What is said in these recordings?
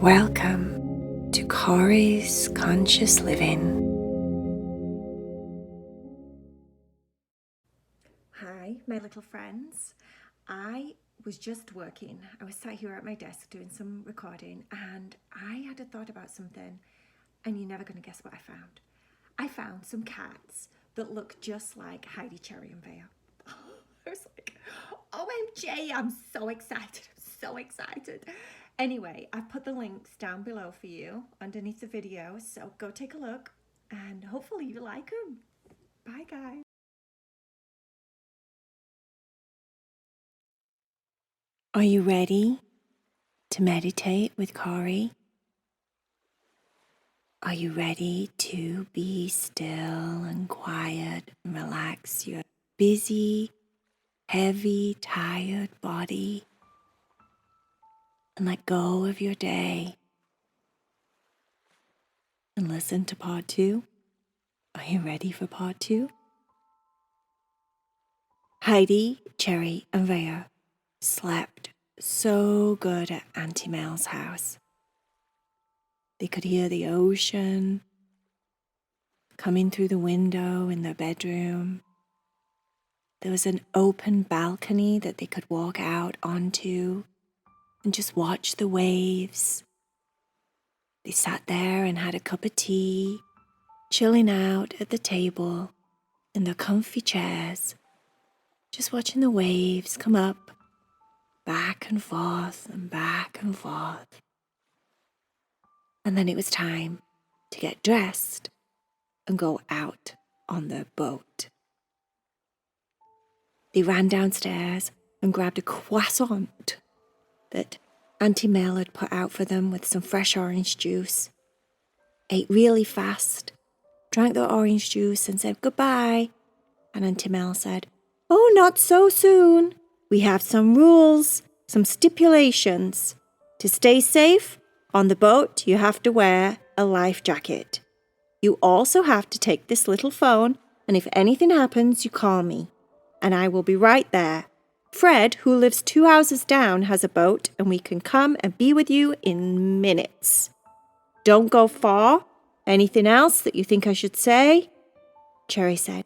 Welcome to Corey's Conscious Living. Hi, my little friends. I was just working. I was sat here at my desk doing some recording and I had a thought about something, and you're never going to guess what I found. I found some cats that look just like Heidi, Cherry and Vaya. I was like, OMG, I'm so excited. I'm so excited. Anyway, I've put the links down below for you underneath the video, so go take a look and hopefully you like them. Bye, guys. Are you ready to meditate with Corey? Are you ready to be still and quiet and relax your busy, heavy, tired body and let go of your day and listen to part 2? Are you ready for part 2? Heidi, Cherry and Vaya slept so good at Auntie Mel's house. They could hear the ocean coming through the window in their bedroom. There was an open balcony that they could walk out onto and just watch the waves. They sat there and had a cup of tea, chilling out at the table in their comfy chairs, just watching the waves come up, back and forth and back and forth. And then it was time to get dressed and go out on the boat. They ran downstairs and grabbed a croissant that Auntie Mel had put out for them with some fresh orange juice, ate really fast, drank the orange juice and said goodbye. And Auntie Mel said, "Oh, not so soon. We have some rules, some stipulations. To stay safe, on the boat you have to wear a life jacket. You also have to take this little phone, and if anything happens, you call me, and I will be right there. Fred, who lives 2 houses down, has a boat, and we can come and be with you in minutes. Don't go far. Anything else that you think I should say?" Cherry said,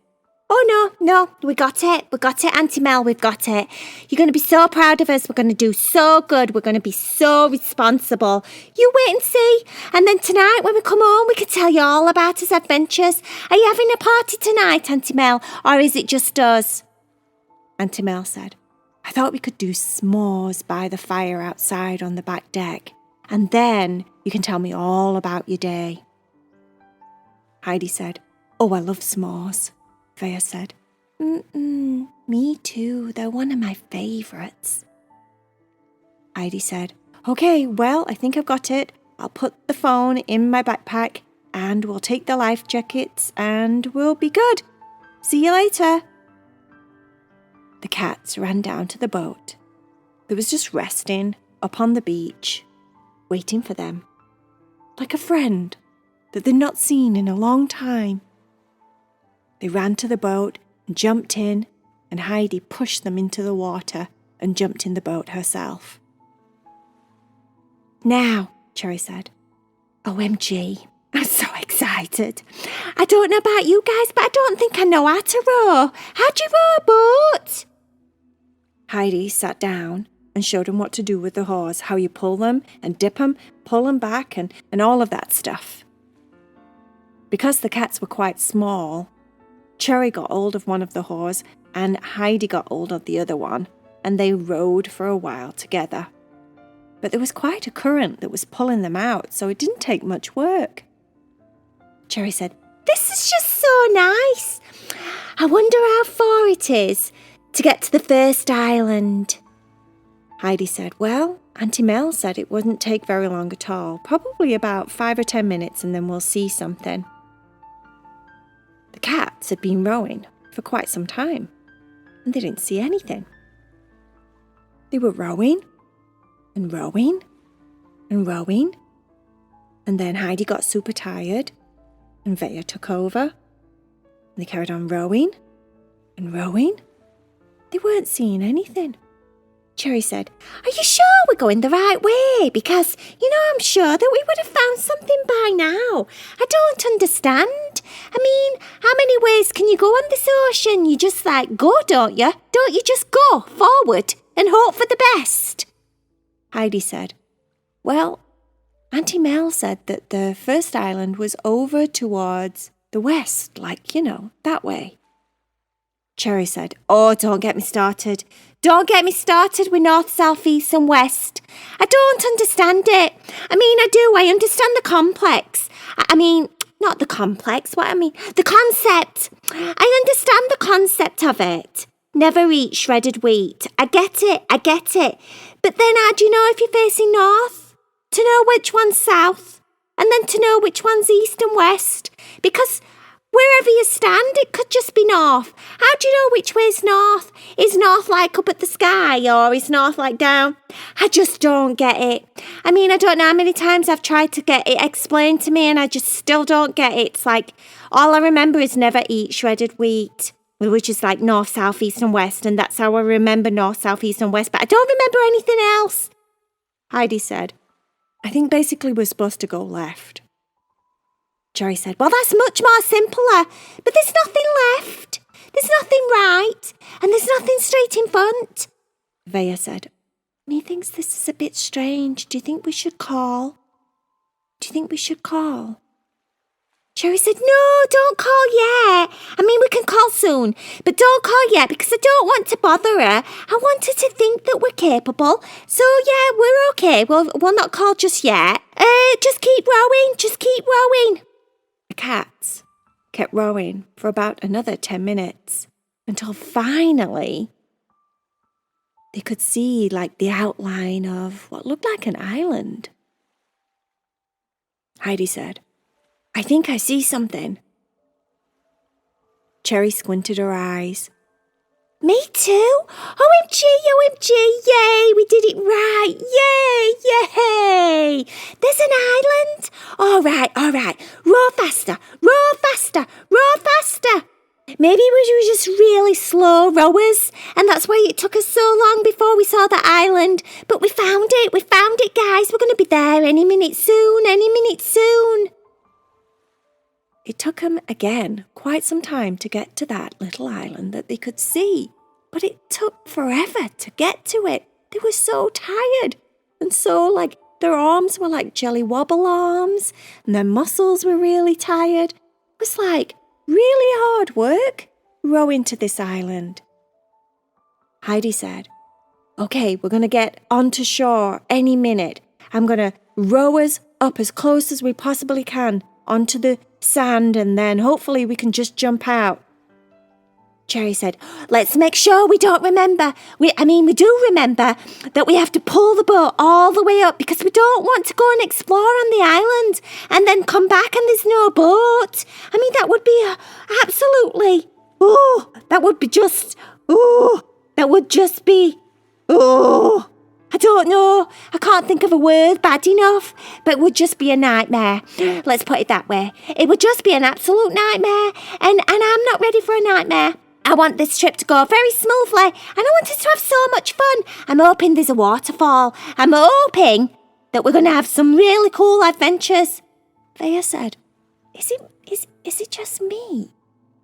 "Oh, no, we got it, Auntie Mel, we've got it. You're going to be so proud of us, we're going to do so good, we're going to be so responsible. You wait and see, and then tonight when we come home, we can tell you all about his adventures. Are you having a party tonight, Auntie Mel, or is it just us?" Auntie Mel said, "I thought we could do s'mores by the fire outside on the back deck, and then you can tell me all about your day." Heidi said, "Oh, I love s'mores." Vaya said, Me too, they're one of my favourites." Heidi said, "Okay, well, I think I've got it. I'll put the phone in my backpack and we'll take the life jackets and we'll be good. See you later." The cats ran down to the boat that was just resting up on the beach, waiting for them, like a friend that they'd not seen in a long time. They ran to the boat and jumped in, and Heidi pushed them into the water and jumped in the boat herself. "Now," Cherry said, "OMG, I'm so excited. I don't know about you guys, but I don't think I know how to row. How do you row a boat?" Heidi sat down and showed them what to do with the oars, how you pull them and dip them, pull them back and all of that stuff. Because the cats were quite small, Cherry got hold of one of the oars and Heidi got hold of the other one, and they rowed for a while together. But there was quite a current that was pulling them out, so it didn't take much work. Cherry said, "This is just so nice. I wonder how far it is to get to the first island." Heidi said, "Well, Auntie Mel said it wouldn't take very long at all, probably about 5 or 10 minutes, and then we'll see something." The cats had been rowing for quite some time, and they didn't see anything. They were rowing and rowing and rowing, and then Heidi got super tired, and Vaya took over, and they carried on rowing and rowing. They weren't seeing anything. Cherry said, "Are you sure we're going the right way? Because, I'm sure that we would have found something by now. I don't understand. I mean, how many ways can you go on this ocean? You just go, don't you? Don't you just go forward and hope for the best?" Heidi said, "Well, Auntie Mel said that the first island was over towards the west, that way." Cherry said, "Oh, don't get me started. Don't get me started with north, south, east and west. I don't understand it. I do. I understand the complex. Not the complex, the concept. I understand the concept of it. Never eat shredded wheat. I get it. But then how do you know if you're facing north? To know which one's south, and then to know which one's east and west. Because wherever you stand, it could just be north. How do you know which way's north? Is north up at the sky, or is north down? I just don't get it. I don't know how many times I've tried to get it explained to me, and I just still don't get it. It's all I remember is never eat shredded wheat, which is north, south, east and west, and that's how I remember north, south, east and west, but I don't remember anything else." Heidi said, "I think basically we're supposed to go left." Cherry said, "Well, that's much more simpler, but there's nothing left. There's nothing right, and there's nothing straight in front." Vaya said, "Methinks this is a bit strange. Do you think we should call?" Cherry said, "No, don't call yet. We can call soon, but don't call yet because I don't want to bother her. I want her to think that we're capable. So, yeah, we're okay. We'll not call just yet. Just keep rowing. The cats kept rowing for about another 10 minutes until finally they could see the outline of what looked like an island. Heidi said, "I think I see something." Cherry squinted her eyes. "Me too. OMG, yay, we did it right, yay. There's an island. All right, row faster. Maybe we were just really slow rowers, and that's why it took us so long before we saw the island. But we found it, guys. We're going to be there any minute soon. It took them, again, quite some time to get to that little island that they could see. But it took forever to get to it. They were so tired. And so, their arms were like jelly wobble arms. And their muscles were really tired. It was really hard work rowing to this island. Heidi said, "Okay, we're going to get onto shore any minute. I'm going to row us up as close as we possibly can onto the sand, and then hopefully we can just jump out." Cherry said, "Let's make sure we don't remember. We do remember that we have to pull the boat all the way up because we don't want to go and explore on the island and then come back and there's no boat. That would be absolutely, I don't know. I can't think of a word bad enough, but it would just be a nightmare. Let's put it that way. It would just be an absolute nightmare, and I'm not ready for a nightmare. I want this trip to go very smoothly, and I want us to have so much fun. I'm hoping there's a waterfall. I'm hoping that we're going to have some really cool adventures." Vaya said, Is it just me?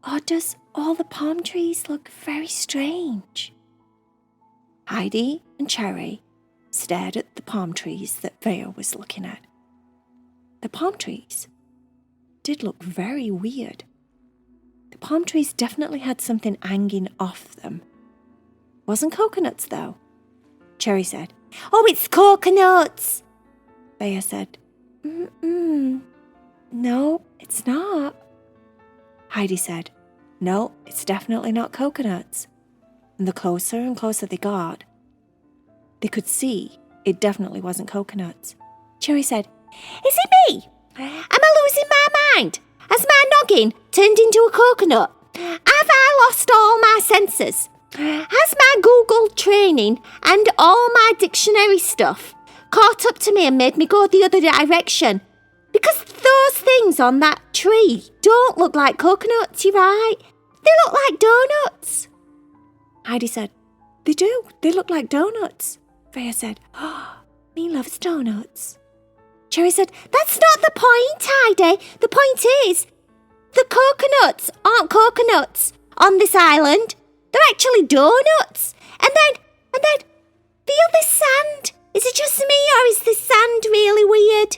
Or does all the palm trees look very strange?" Heidi and Cherry stared at the palm trees that Vaya was looking at. The palm trees did look very weird. The palm trees definitely had something hanging off them. Wasn't coconuts, though. Cherry said, "Oh, it's coconuts." Vaya said, "No, it's not." Heidi said, "No, it's definitely not coconuts." And the closer and closer they got, they could see it definitely wasn't coconuts. Cherry said, "Is it me? Am I losing my mind? Has my noggin turned into a coconut? Have I lost all my senses? Has my Google training and all my dictionary stuff caught up to me and made me go the other direction? Because those things on that tree don't look like coconuts, you're right. They look like donuts." Heidi said, They do. They look like donuts. Vaya said, oh, me loves donuts. Cherry said, that's not the point, Heidi. The point is, the coconuts aren't coconuts on this island. They're actually donuts. And then, feel this sand. Is it just me or is this sand really weird?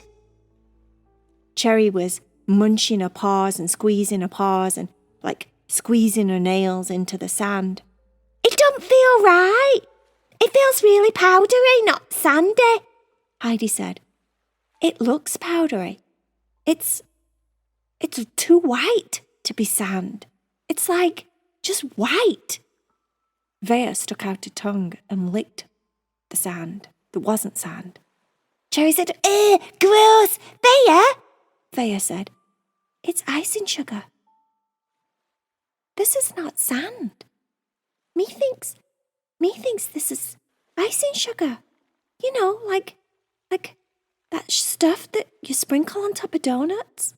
Cherry was munching her paws and squeezing her paws and squeezing her nails into the sand. It don't feel right. It feels really powdery, not sandy, Heidi said. It looks powdery. It's too white to be sand. It's like just white. Vaya stuck out her tongue and licked the sand that wasn't sand. Cherry said, gross. Vaya said, it's icing sugar. This is not sand. Me thinks this is icing sugar. You know, like that stuff that you sprinkle on top of donuts.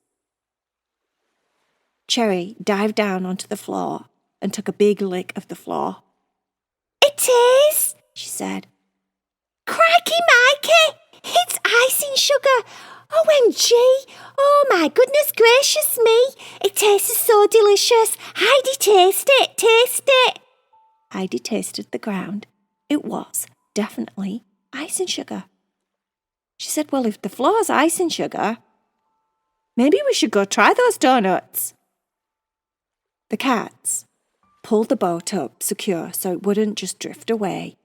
Cherry dived down onto the floor and took a big lick of the floor. It is, she said. Crikey, Mikey, it's icing sugar. OMG, oh my goodness gracious me. It tastes so delicious. Heidi, taste it. Heidi tasted the ground. It was definitely icing sugar. She said, well, if the floor's icing sugar, maybe we should go try those donuts. The cats pulled the boat up secure so it wouldn't just drift away,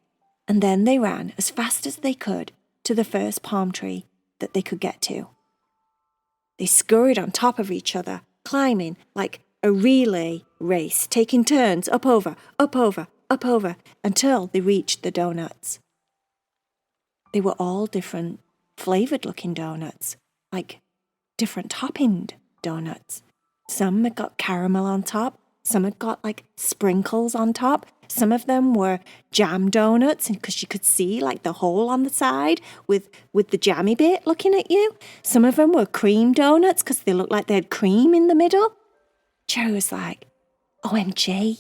and then they ran as fast as they could to the first palm tree that they could get to. They scurried on top of each other, climbing like a relay race, taking turns up over, until they reached the donuts. They were all different flavoured-looking donuts, like different toppinged donuts. Some had got caramel on top, some had got like sprinkles on top. Some of them were jam donuts because you could see like the hole on the side with the jammy bit looking at you. Some of them were cream donuts because they looked like they had cream in the middle. Cherry was like, OMG,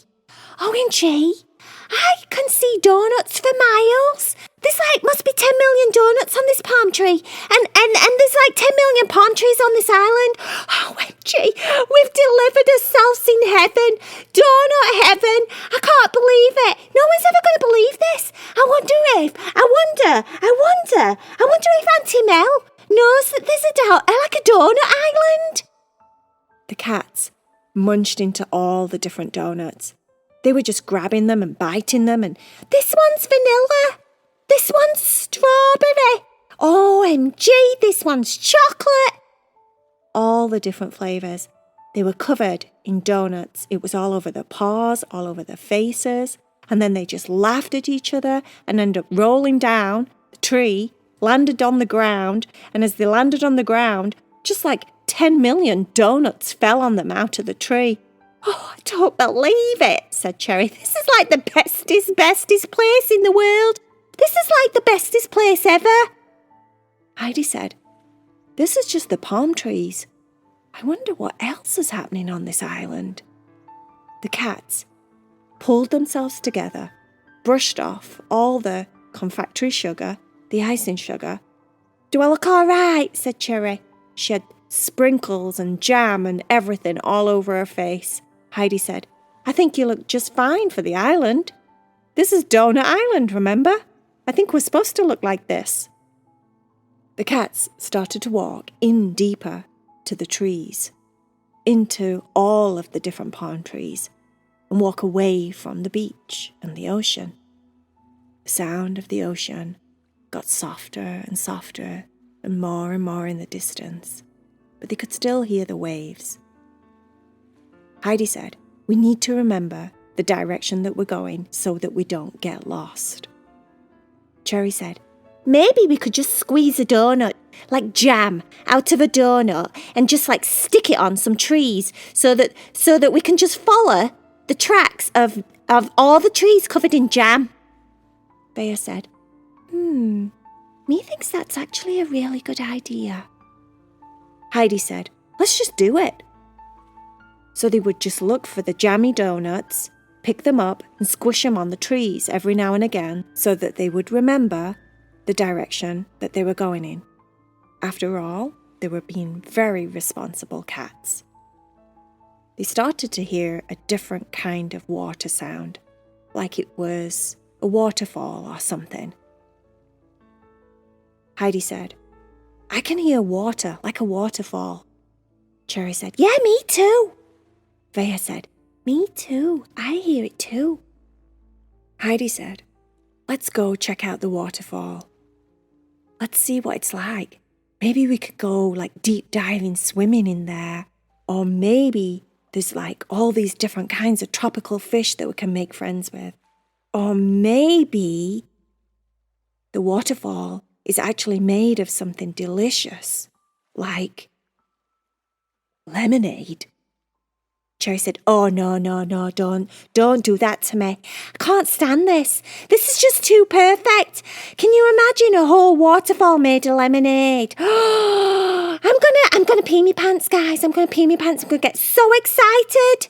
I can see donuts for miles. There's must be 10 million donuts on this palm tree. And there's 10 million palm trees on this island. OMG, we've delivered ourselves in heaven. Donut heaven. I can't believe it. No one's ever going to believe this. I wonder if Auntie Mel knows that there's a donut island. The cats munched into all the different donuts. They were just grabbing them and biting them and, this one's vanilla. This one's strawberry. OMG, this one's chocolate. All the different flavours. They were covered in donuts. It was all over their paws, all over their faces. And then they just laughed at each other and ended up rolling down the tree, landed on the ground. And as they landed on the ground, just 10 million donuts fell on them out of the tree. Oh, I don't believe it, said Cherry. This is the bestest place in the world. This is the bestest place ever. Heidi said, this is just the palm trees. I wonder what else is happening on this island. The cats pulled themselves together, brushed off all the confectionery sugar, the icing sugar. Do I look all right? Said Cherry. She had sprinkles and jam and everything all over her face. Heidi said, I think you look just fine for the island. This is Donut Island, remember? I think we're supposed to look like this. The cats started to walk in deeper to the trees, into all of the different palm trees, and walk away from the beach and the ocean. The sound of the ocean got softer and softer and more in the distance, but they could still hear the waves. Heidi said, we need to remember the direction that we're going so that we don't get lost. Cherry said, maybe we could just squeeze a donut, like jam, out of a donut and just stick it on some trees so that we can just follow the tracks of all the trees covered in jam. Vaya said, me thinks that's actually a really good idea. Heidi said, let's just do it. So they would just look for the jammy donuts pick them up and squish them on the trees every now and again so that they would remember the direction that they were going in. After all, they were being very responsible cats. They started to hear a different kind of water sound, like it was a waterfall or something. Heidi said, "I can hear water like a waterfall." Cherry said, "Yeah, me too." Vaya said, "Me too, I hear it too." Heidi said, "Let's go check out the waterfall. Let's see what it's like. Maybe we could go like deep diving swimming in there. Or maybe there's like all these different kinds of tropical fish that we can make friends with. Or maybe the waterfall is actually made of something delicious, like lemonade." Cherry said, "Oh, no, don't do that to me. I can't stand this. This is just too perfect. Can you imagine a whole waterfall made of lemonade? I'm gonna pee me pants, guys. I'm gonna pee me pants. I'm gonna get so excited."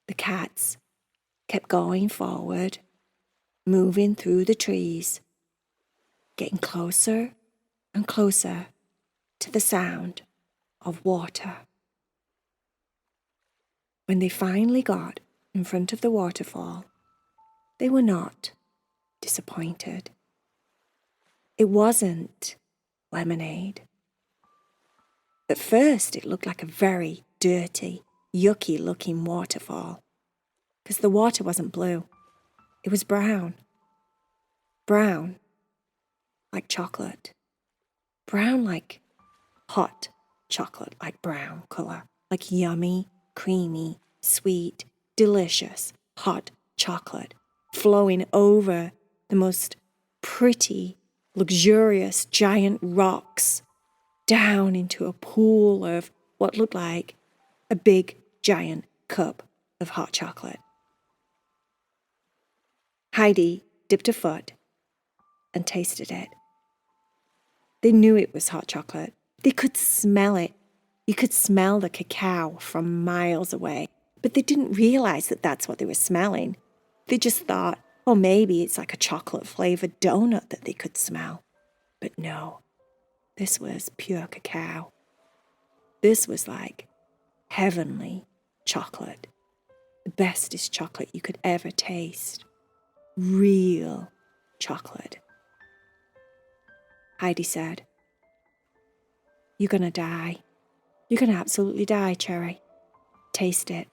The cats kept going forward, moving through the trees, getting closer and closer to the sound of water. When they finally got in front of the waterfall, they were not disappointed. It wasn't lemonade. At first, it looked like a very dirty, yucky-looking waterfall, because the water wasn't blue. It was brown. Brown like chocolate. Brown like hot chocolate, like brown colour, like yummy, creamy, sweet, delicious, hot chocolate flowing over the most pretty, luxurious giant rocks down into a pool of what looked like a big giant cup of hot chocolate. Heidi dipped a foot and tasted it. They knew it was hot chocolate. They could smell it. You could smell the cacao from miles away, but they didn't realize that that's what they were smelling. They just thought, oh, maybe it's like a chocolate-flavored donut that they could smell. But no, this was pure cacao. This was like heavenly chocolate. The bestest chocolate you could ever taste. Real chocolate. Heidi said, "You're gonna die. You're gonna absolutely die, Cherry. Taste it."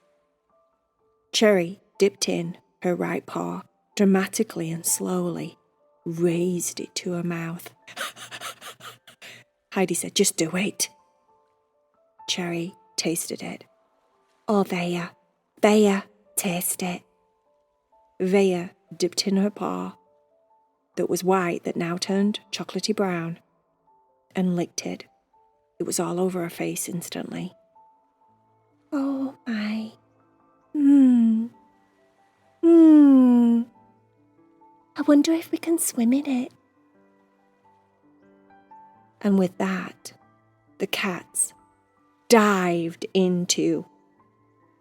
Cherry dipped in her right paw, dramatically and slowly, raised it to her mouth. Heidi said, "Just do it." Cherry tasted it. "Oh, Vaya, taste it." Vaya dipped in her paw, that was white that now turned chocolatey brown, and licked it. It was all over her face instantly. "Oh my, I wonder if we can swim in it." And with that, the cats dived into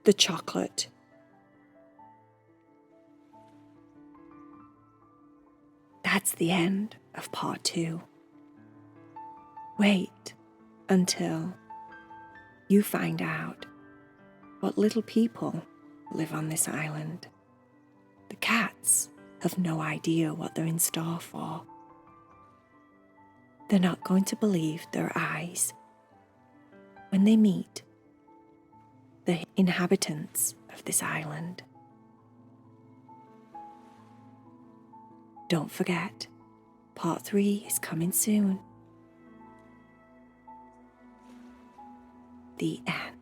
the chocolate. That's the end of part 2. Wait until you find out what little people live on this island. The cats have no idea what they're in store for. They're not going to believe their eyes when they meet the inhabitants of this island. Don't forget, part 3 is coming soon. The end.